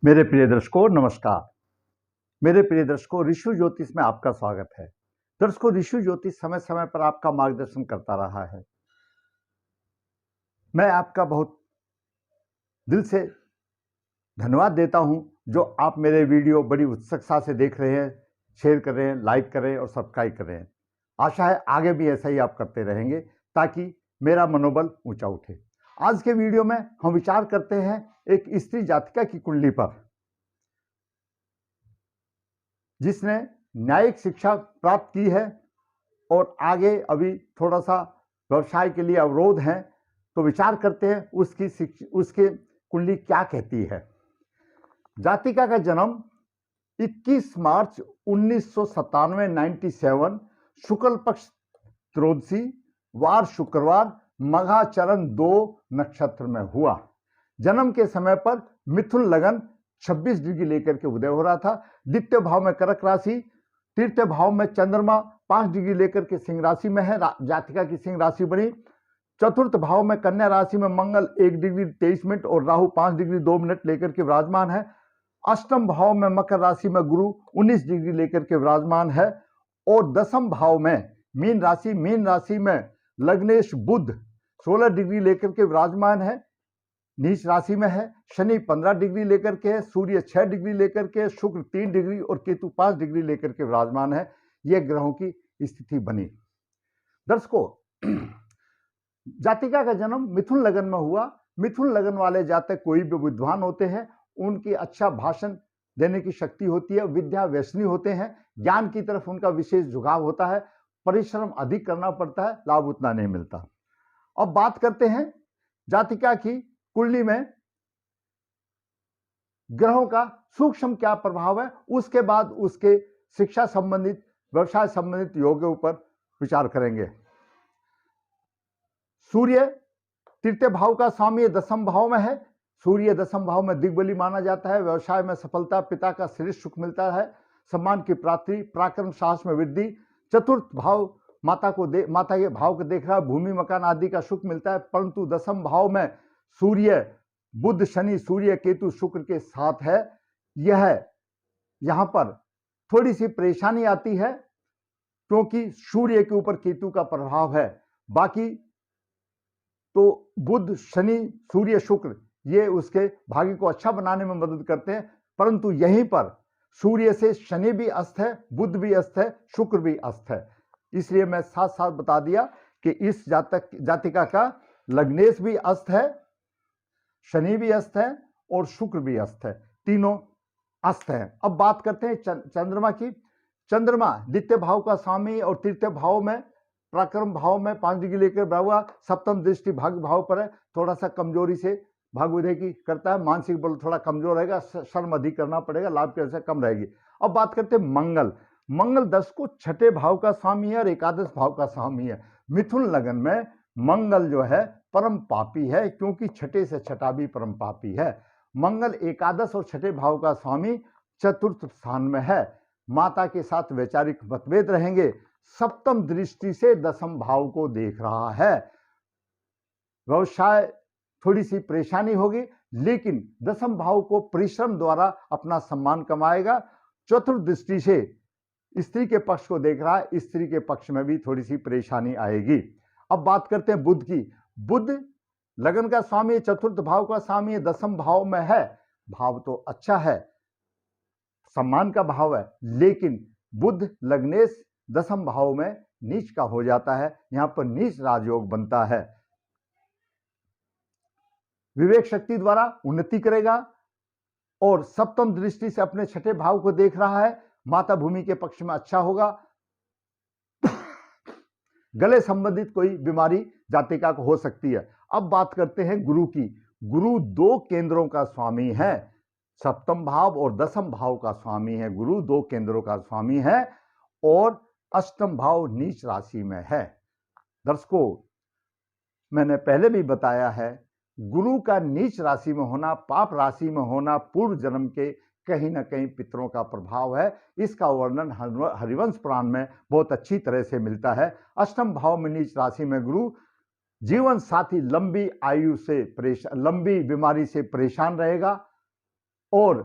मेरे प्रिय दर्शकों नमस्कार। मेरे प्रिय दर्शकों ऋषि ज्योतिष में आपका स्वागत है। दर्शकों ऋषि ज्योतिष समय समय पर आपका मार्गदर्शन करता रहा है। मैं आपका बहुत दिल से धन्यवाद देता हूं जो आप मेरे वीडियो बड़ी उत्सुकता से देख रहे हैं, शेयर कर रहे हैं, लाइक कर रहे हैं और सब्सक्राइब कर रहे हैं। आशा है आगे भी ऐसा ही आप करते रहेंगे ताकि मेरा मनोबल ऊंचा उठे। आज के वीडियो में हम विचार करते हैं एक स्त्री जातिका की कुंडली पर, जिसने न्यायिक शिक्षा प्राप्त की है और आगे अभी थोड़ा सा व्यवसाय के लिए अवरोध हैं। तो विचार करते हैं उसके कुंडली क्या कहती है। जातिका का जन्म 21 मार्च 1997 97 शुक्ल पक्ष त्रयोदशी वार शुक्रवार मघा चरण 2 नक्षत्र में हुआ। जन्म के समय पर मिथुन लगन 26 डिग्री लेकर के उदय हो रहा था। द्वितीय भाव में कर्क राशि, तृतीय भाव में चंद्रमा 5 डिग्री लेकर के सिंह राशि में है, जातिका की सिंह राशि बनी। चतुर्थ भाव में कन्या राशि में मंगल 1 डिग्री 23 मिनट और राहु 5 डिग्री 2 मिनट लेकर के विराजमान है। अष्टम भाव में मकर राशि में गुरु 19 डिग्री लेकर के विराजमान है और दसम भाव में मीन राशि में लग्नेश बुध 16 डिग्री लेकर के विराजमान है, नीच राशि में है। शनि 15 डिग्री लेकर के है, सूर्य 6 डिग्री लेकर के, शुक्र 3 डिग्री और केतु 5 डिग्री लेकर के विराजमान है। यह ग्रहों की स्थिति बनी। दर्शकों, जातिका का जन्म मिथुन लगन में हुआ। मिथुन लगन वाले जातक कोई भी विद्वान होते हैं, उनकी अच्छा भाषण देने की शक्ति होती है, विद्या व्यसनी होते हैं, ज्ञान की तरफ उनका विशेष झुकाव होता है, परिश्रम अधिक करना पड़ता है, लाभ उतना नहीं मिलता। अब बात करते हैं जातिका की कुंडली में ग्रहों का सूक्ष्म क्या प्रभाव है, उसके बाद उसके शिक्षा संबंधित व्यवसाय संबंधित योग के ऊपर विचार करेंगे। सूर्य तृतीय भाव का स्वामी दसम भाव में है। सूर्य दसम भाव में दिग्बली माना जाता है। व्यवसाय में सफलता, पिता का श्रेष्ठ सुख मिलता है, सम्मान की प्राप्ति, पराक्रम साहस में वृद्धि। चतुर्थ भाव माता के भाव को देख रहा है, भूमि मकान आदि का सुख मिलता है। परंतु दसम भाव में सूर्य बुध शनि सूर्य केतु शुक्र के साथ है। यहां पर थोड़ी सी परेशानी आती है क्योंकि सूर्य के ऊपर केतु का प्रभाव है। बाकी तो बुध शनि सूर्य शुक्र ये उसके भाग्य को अच्छा बनाने में मदद करते हैं, परंतु यहीं पर सूर्य से शनि भी अस्त है, बुध भी अस्त है, शुक्र भी अस्त है। इसलिए मैं साथ साथ बता दिया कि इस जातिका का लग्नेश भी अस्त है, शनि भी अस्त है और शुक्र भी अस्त है, तीनों अस्त है। अब बात करते हैं चंद्रमा की। चंद्रमा द्वितीय भाव का स्वामी और तृतीय भाव में पराक्रम भाव में 5 डिग्री लेकर बना हुआ, सप्तम दृष्टि भाग्य भाव पर है। थोड़ा सा कमजोरी से भाग्य उदय की करता है, मानसिक बल थोड़ा कमजोर रहेगा, श्रम अधिक करना पड़ेगा, लाभ की अवसर कम रहेगी। अब बात करते हैं मंगल 10 को छठे भाव का स्वामी है और एकादश भाव का स्वामी है। मिथुन लगन में मंगल जो है परम पापी है, क्योंकि छठे से छठा भी परम पापी है। मंगल एकादश और छठे भाव का स्वामी चतुर्थ स्थान में है। माता के साथ वैचारिक मतभेद रहेंगे। सप्तम दृष्टि से दसम भाव को देख रहा है। व्यवसाय थोड़ी सी परेशानी होगी, लेकिन दसम भाव को परिश्रम द्वारा अपना सम्मान कमाएगा। चतुर्थ दृष्टि से स्त्री के पक्ष को देख रहा है, स्त्री के पक्ष में भी थोड़ी सी परेशानी आएगी। अब बात करते हैं बुध की। बुध लगन का स्वामी, चतुर्थ भाव का स्वामी, दसम भाव में है। भाव तो अच्छा है, सम्मान का भाव है, लेकिन बुध लग्नेश दसम भाव में नीच का हो जाता है। यहां पर नीच राजयोग बनता है। विवेक शक्ति द्वारा उन्नति करेगा और सप्तम दृष्टि से अपने छठे भाव को देख रहा है। माता भूमि के पक्ष में अच्छा होगा। गले संबंधित कोई बीमारी जातिका को हो सकती है। अब बात करते हैं गुरु की। गुरु 2 केंद्रों का स्वामी है, सप्तम भाव और दसम भाव का स्वामी है। गुरु 2 केंद्रों का स्वामी है और अष्टम भाव नीच राशि में है। दर्शकों, मैंने पहले भी बताया है, गुरु का नीच राशि में होना, पाप राशि में होना पूर्व जन्म के कहीं ना कहीं पितरों का प्रभाव है। इसका वर्णन हरिवंश पुराण में बहुत अच्छी तरह से मिलता है। अष्टम भाव में नीच राशि में गुरु जीवन साथी लंबी आयु से लंबी बीमारी से परेशान रहेगा। और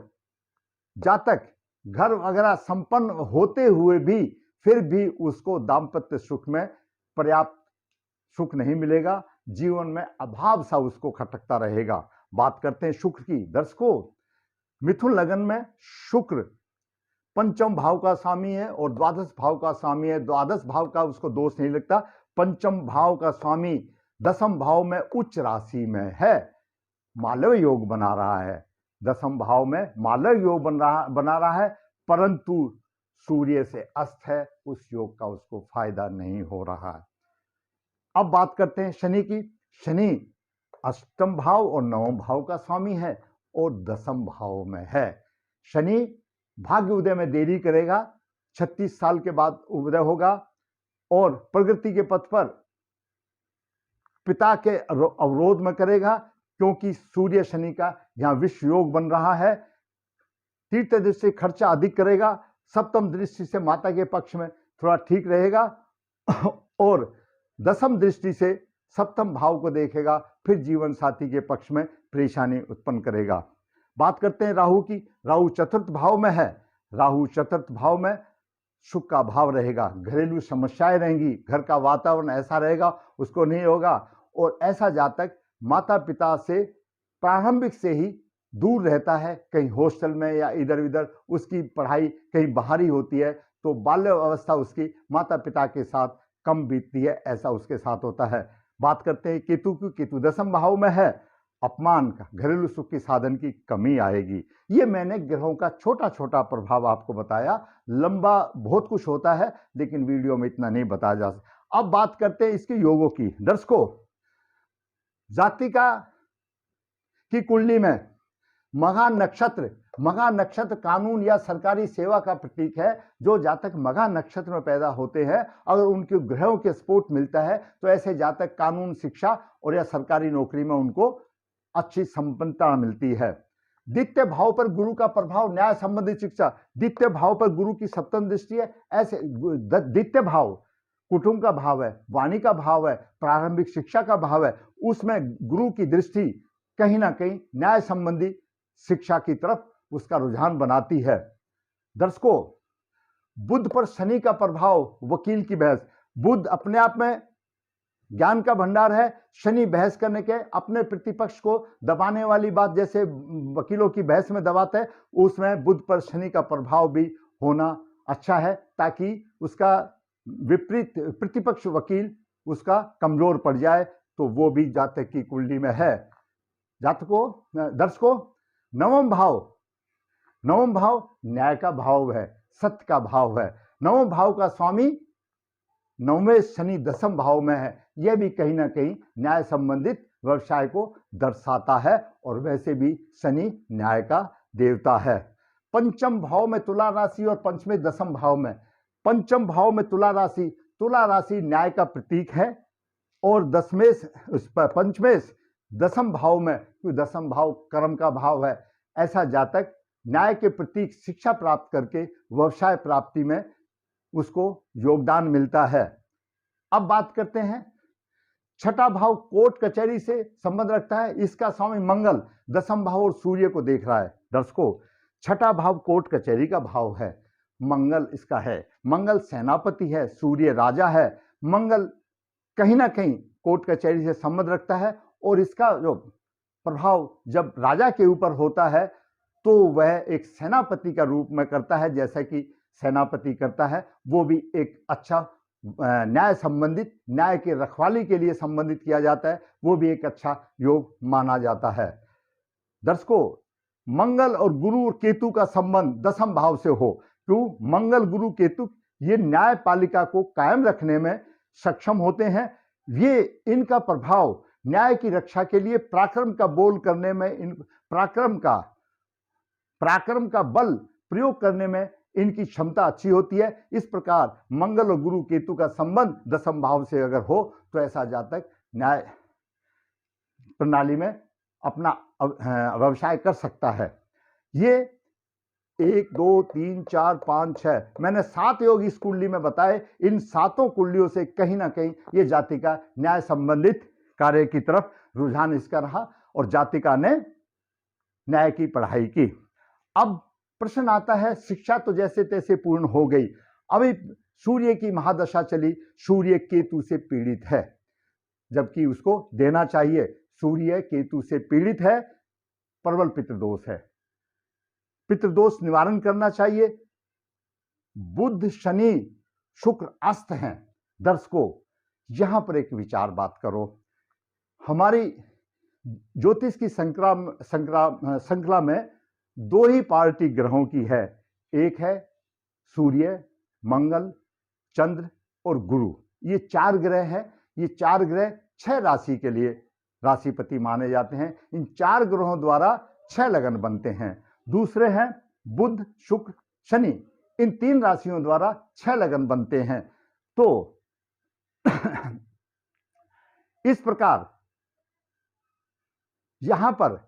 जातक घर वगैरह संपन्न होते हुए भी फिर भी उसको दाम्पत्य सुख में पर्याप्त सुख नहीं मिलेगा, जीवन में अभाव सा उसको खटकता रहेगा। बात करते हैं शुक्र की। दर्शकों, मिथुन लगन में शुक्र पंचम भाव का स्वामी है और द्वादश भाव का स्वामी है। द्वादश भाव का उसको दोष नहीं लगता। पंचम भाव का स्वामी दसम भाव में उच्च राशि में है, मालव योग बना रहा है। दसम भाव में मालव योग बना रहा है, परंतु सूर्य से अस्त है, उस योग का उसको फायदा नहीं हो रहा है। अब बात करते हैं शनि की। शनि अष्टम भाव और नवम भाव का स्वामी है और दसम भाव में है। शनि भाग्य उदय में देरी करेगा, 36 साल के बाद उदय होगा और प्रगति के पथ पर पिता के अवरोध में करेगा, क्योंकि सूर्य शनि का यहां विश्व योग बन रहा है। तीर्थ दृष्टि खर्चा अधिक करेगा, सप्तम दृष्टि से माता के पक्ष में थोड़ा ठीक रहेगा और दसम दृष्टि से सप्तम भाव को देखेगा, फिर जीवन साथी के पक्ष में परेशानी उत्पन्न करेगा। बात करते हैं राहु की। राहु चतुर्थ भाव में है। राहु चतुर्थ भाव में सुख का भाव रहेगा, घरेलू समस्याएं रहेंगी, घर का वातावरण ऐसा रहेगा उसको नहीं होगा। और ऐसा जातक माता पिता से प्रारंभिक से ही दूर रहता है, कहीं हॉस्टल में या इधर उधर उसकी पढ़ाई कहीं बाहरी होती है, तो बाल्य अवस्था उसकी माता पिता के साथ कम बीतती है, ऐसा उसके साथ होता है। बात करते हैं केतु की। केतु दसम भाव में है। अपमान का, घरेलू सुख की साधन की कमी आएगी। ये मैंने ग्रहों का छोटा छोटा प्रभाव आपको बताया, लंबा बहुत कुछ होता है लेकिन वीडियो में इतना नहीं बताया जा सकता। अब बात करते हैं इसके योगों की। दर्शकों, जातिका की कुंडली में मघा नक्षत्र कानून या सरकारी सेवा का प्रतीक है। जो जातक मघा नक्षत्र में पैदा होते हैं, अगर उनके ग्रहों के सपोर्ट मिलता है तो ऐसे जातक कानून, शिक्षा और या सरकारी नौकरी में उनको अच्छी संपन्नता मिलती है। द्वितीय भाव पर गुरु का प्रभाव, न्याय संबंधी शिक्षा। द्वितीय भाव पर गुरु की सप्तम दृष्टि है। ऐसे द्वितीय भाव कुटुंब का भाव है, वाणी का भाव है, प्रारंभिक शिक्षा का भाव है, उसमें गुरु की दृष्टि कहीं ना कहीं न्याय संबंधी शिक्षा की तरफ उसका रुझान बनाती है। दर्शकों, बुध पर शनि का प्रभाव, वकील की बहस। बुध अपने आप में ज्ञान का भंडार है, शनि बहस करने के, अपने प्रतिपक्ष को दबाने वाली बात, जैसे वकीलों की बहस में दबाते हैं, उसमें बुध पर शनि का प्रभाव भी होना अच्छा है, ताकि उसका विपरीत प्रतिपक्ष वकील उसका कमजोर पड़ जाए, तो वो भी जातक की कुंडली में है। दर्शकों, नवम भाव न्याय का भाव है, सत्य का भाव है। नवम भाव का स्वामी नवमें शनि दसम भाव में है। यह भी कहीं ना कहीं न्याय संबंधित व्यवसाय को दर्शाता है, और वैसे भी शनि न्याय का देवता है। पंचम भाव में तुला राशि और पंचमें दसम भाव में। पंचम भाव में तुला राशि न्याय का प्रतीक है, और पंचमें दसम भाव में, क्योंकि दसम भाव कर्म का भाव है, ऐसा जातक न्याय के प्रतीक शिक्षा प्राप्त करके व्यवसाय प्राप्ति में उसको योगदान मिलता है। अब बात करते हैं, छठा भाव कोर्ट कचहरी से संबंध रखता है। इसका स्वामी मंगल दसम भाव और सूर्य को देख रहा है। दर्शकों, छठा भाव कोर्ट कचहरी का भाव है, मंगल इसका है। मंगल सेनापति है, सूर्य राजा है। मंगल कहीं ना कहीं कोर्ट कचहरी से संबंध रखता है, और इसका जो प्रभाव जब राजा के ऊपर होता है तो वह एक सेनापति का रूप में करता है, जैसा कि सेनापति करता है। वो भी एक अच्छा न्याय संबंधित, न्याय के रखवाली के लिए संबंधित किया जाता है, वो भी एक अच्छा योग माना जाता है। दर्शकों, मंगल और गुरु और केतु का संबंध दसम भाव से हो, क्यों? मंगल गुरु केतु ये न्यायपालिका को कायम रखने में सक्षम होते हैं। ये इनका प्रभाव न्याय की रक्षा के लिए पराक्रम का बोल करने में, पराक्रम का बल प्रयोग करने में इनकी क्षमता अच्छी होती है। इस प्रकार मंगल और गुरु केतु का संबंध दसम भाव से अगर हो तो ऐसा जातक न्याय प्रणाली में अपना व्यवसाय कर सकता है। ये 1 2 3 4 5 6 मैंने 7 योग इस कुंडली में बताए। इन 7 कुंडलियों से कहीं ना कहीं ये जातिका न्याय संबंधित कार्य की तरफ रुझान इसका रहा, और जातिका ने न्याय की पढ़ाई की। अब प्रश्न आता है, शिक्षा तो जैसे तैसे पूर्ण हो गई, अभी सूर्य की महादशा चली, सूर्य केतु से पीड़ित है, जबकि उसको देना चाहिए, सूर्य केतु से पीड़ित है, प्रबल पितृदोष है, पितृदोष निवारण करना चाहिए। बुध शनि शुक्र अस्त हैं। दर्शकों, यहां पर एक विचार बात करो, हमारी ज्योतिष की श्रृंखला में दो ही पार्टी ग्रहों की है, एक है सूर्य, मंगल, चंद्र और गुरु। ये 4 ग्रह हैं। ये 4 ग्रह 6 राशि के लिए राशिपति माने जाते हैं। इन 4 ग्रहों द्वारा 6 लगन बनते हैं। दूसरे हैं बुध, शुक्र, शनि। इन 3 राशियों द्वारा 6 लगन बनते हैं। तो इस प्रकार यहां पर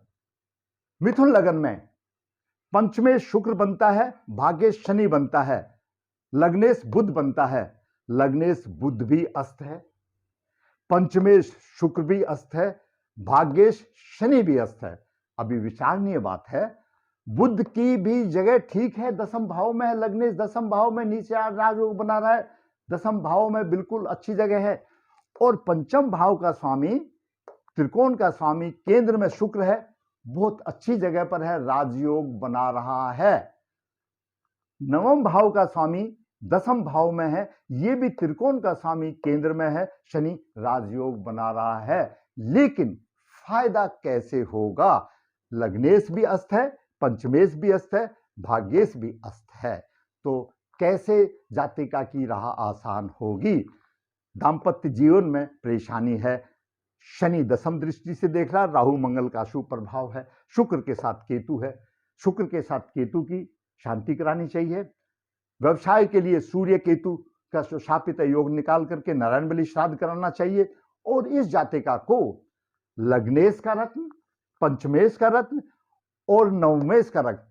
मिथुन लगन में पंचमेश शुक्र बनता है, भाग्येश शनि बनता है, लग्नेश बुध बनता है। लग्नेश बुध भी अस्त है, पंचमेश शुक्र भी अस्त है, भाग्येश शनि भी अस्त है। अभी विचारणीय बात है, बुध की भी जगह ठीक है, दसम भाव में है, लग्नेश दसम भाव में नीचे राजयोग बना रहा है, दसम भाव में बिल्कुल अच्छी जगह है। और पंचम भाव का स्वामी, त्रिकोण का स्वामी केंद्र में शुक्र है, बहुत अच्छी जगह पर है, राजयोग बना रहा है। नवम भाव का स्वामी दसम भाव में है, ये भी त्रिकोण का स्वामी केंद्र में है, शनि राजयोग बना रहा है। लेकिन फायदा कैसे होगा? लग्नेश भी अस्त है, पंचमेश भी अस्त है, भाग्येश भी अस्त है। तो कैसे जातिका की राह आसान होगी? दाम्पत्य जीवन में परेशानी है। शनि दसम दृष्टि से देख रहा, राहु मंगल का शुभ प्रभाव है, शुक्र के साथ केतु है, शुक्र के साथ केतु की शांति करानी चाहिए। व्यवसाय के लिए सूर्य केतु का शापित योग निकाल करके नारायण बलि श्राद्ध कराना चाहिए। और इस जातिका को लग्नेश का रत्न, पंचमेश का रत्न और नवमेश का रत्न,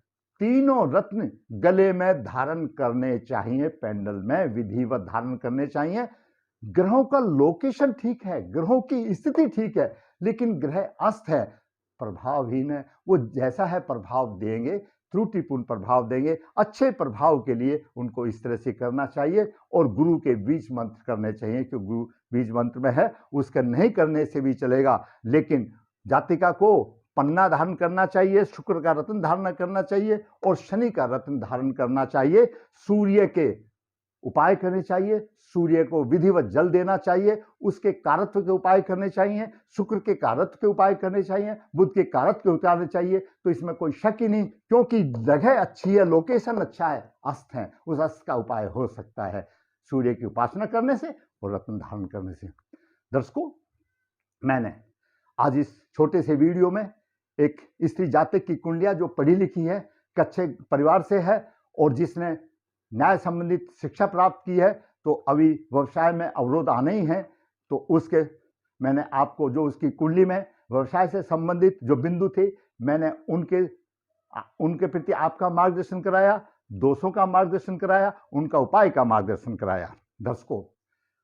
तीनों रत्न गले में धारण करने चाहिए, पेंडल में विधिवत धारण करने चाहिए। ग्रहों का लोकेशन ठीक है, ग्रहों की स्थिति ठीक है, लेकिन ग्रह अस्त है, प्रभावहीन है। वो जैसा है प्रभाव देंगे, त्रुटिपूर्ण प्रभाव देंगे। अच्छे प्रभाव के लिए उनको इस तरह से करना चाहिए। और गुरु के बीज मंत्र करने चाहिए, क्योंकि गुरु बीज मंत्र में है, उसका नहीं करने से भी चलेगा। लेकिन जातिका को पन्ना धारण करना चाहिए, शुक्र का रत्न धारण करना चाहिए और शनि का रत्न धारण करना चाहिए। सूर्य के उपाय करने चाहिए, सूर्य को विधिवत जल देना चाहिए, उसके कारत्व के उपाय करने चाहिए, शुक्र के कारत्व के उपाय करने चाहिए, बुध के कारत्व के उतारने चाहिए। तो इसमें कोई शक ही नहीं, क्योंकि जगह अच्छी है, लोकेशन अच्छा है, अस्त है, उस अस्त का उपाय हो सकता है सूर्य की उपासना करने से और रत्न धारण करने से। दर्शकों, मैंने आज इस छोटे से वीडियो में एक स्त्री जातक की कुंडलियां जो पढ़ी लिखी है, अच्छे परिवार से है और जिसने न्याय संबंधित शिक्षा प्राप्त की है, तो अभी व्यवसाय में अवरोध आने ही हैं, तो उसके मैंने आपको जो उसकी कुंडली में व्यवसाय से संबंधित जो बिंदु थे, मैंने उनके प्रति आपका मार्गदर्शन कराया, दोषों का मार्गदर्शन कराया, उनका उपाय का मार्गदर्शन कराया। दर्शकों,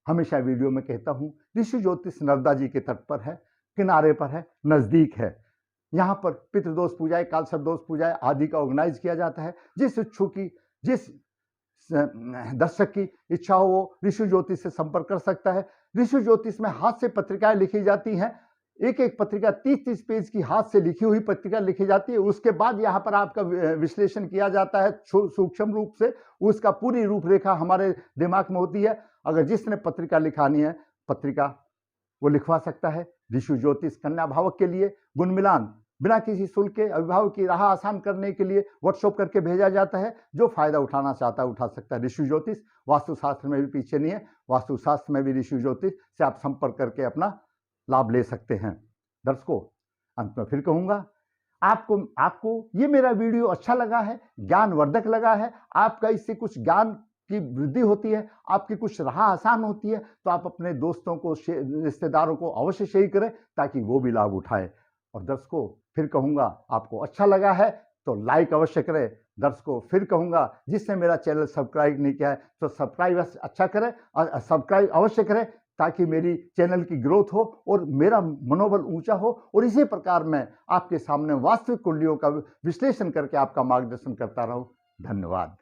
हमेशा वीडियो में कहता हूं, ऋषि ज्योतिष नर्मदा जी के तट पर है, किनारे पर है, नजदीक है। यहाँ पर पितृदोष पूजाएं, कालसर्प दोष पूजाएं आदि का ऑर्गेनाइज किया जाता है। जिस इच्छुक की, जिस दर्शक की इच्छा हो, वो ऋषि ज्योतिष से संपर्क कर सकता है। ऋषि ज्योतिष में हाथ से पत्रिकाएं लिखी जाती हैं, एक एक पत्रिका 30-30 पेज की हाथ से लिखी हुई पत्रिका लिखी जाती है। उसके बाद यहाँ पर आपका विश्लेषण किया जाता है सूक्ष्म रूप से, उसका पूरी रूपरेखा हमारे दिमाग में होती है। अगर जिसने पत्रिका लिखानी है, पत्रिका वो लिखवा सकता है। ऋषि ज्योतिष कन्या भावक के लिए गुण मिलान बिना किसी शुल्क के अभिभावक की राह आसान करने के लिए व्हाट्सएप करके भेजा जाता है। जो फायदा उठाना चाहता है उठा सकता है। ऋषि ज्योतिष वास्तुशास्त्र में भी पीछे नहीं है, वास्तुशास्त्र में भी ऋषि ज्योतिष से आप संपर्क करके अपना लाभ ले सकते हैं। दर्शकों, अंत में फिर कहूंगा, आपको ये मेरा वीडियो अच्छा लगा है, ज्ञानवर्धक लगा है, आपका इससे कुछ ज्ञान की वृद्धि होती है, आपकी कुछ राह आसान होती है, तो आप अपने दोस्तों को, रिश्तेदारों को अवश्य शेयर करें ताकि वो भी लाभ उठाए। और दर्शकों, फिर कहूंगा, आपको अच्छा लगा है तो लाइक अवश्य करें। दर्शकों, फिर कहूंगा, जिसने मेरा चैनल सब्सक्राइब नहीं किया है तो सब्सक्राइब अच्छा करें और सब्सक्राइब अवश्य करें, ताकि मेरी चैनल की ग्रोथ हो और मेरा मनोबल ऊंचा हो, और इसी प्रकार मैं आपके सामने वास्तविक कुंडलियों का विश्लेषण करके आपका मार्गदर्शन करता रहूं। धन्यवाद।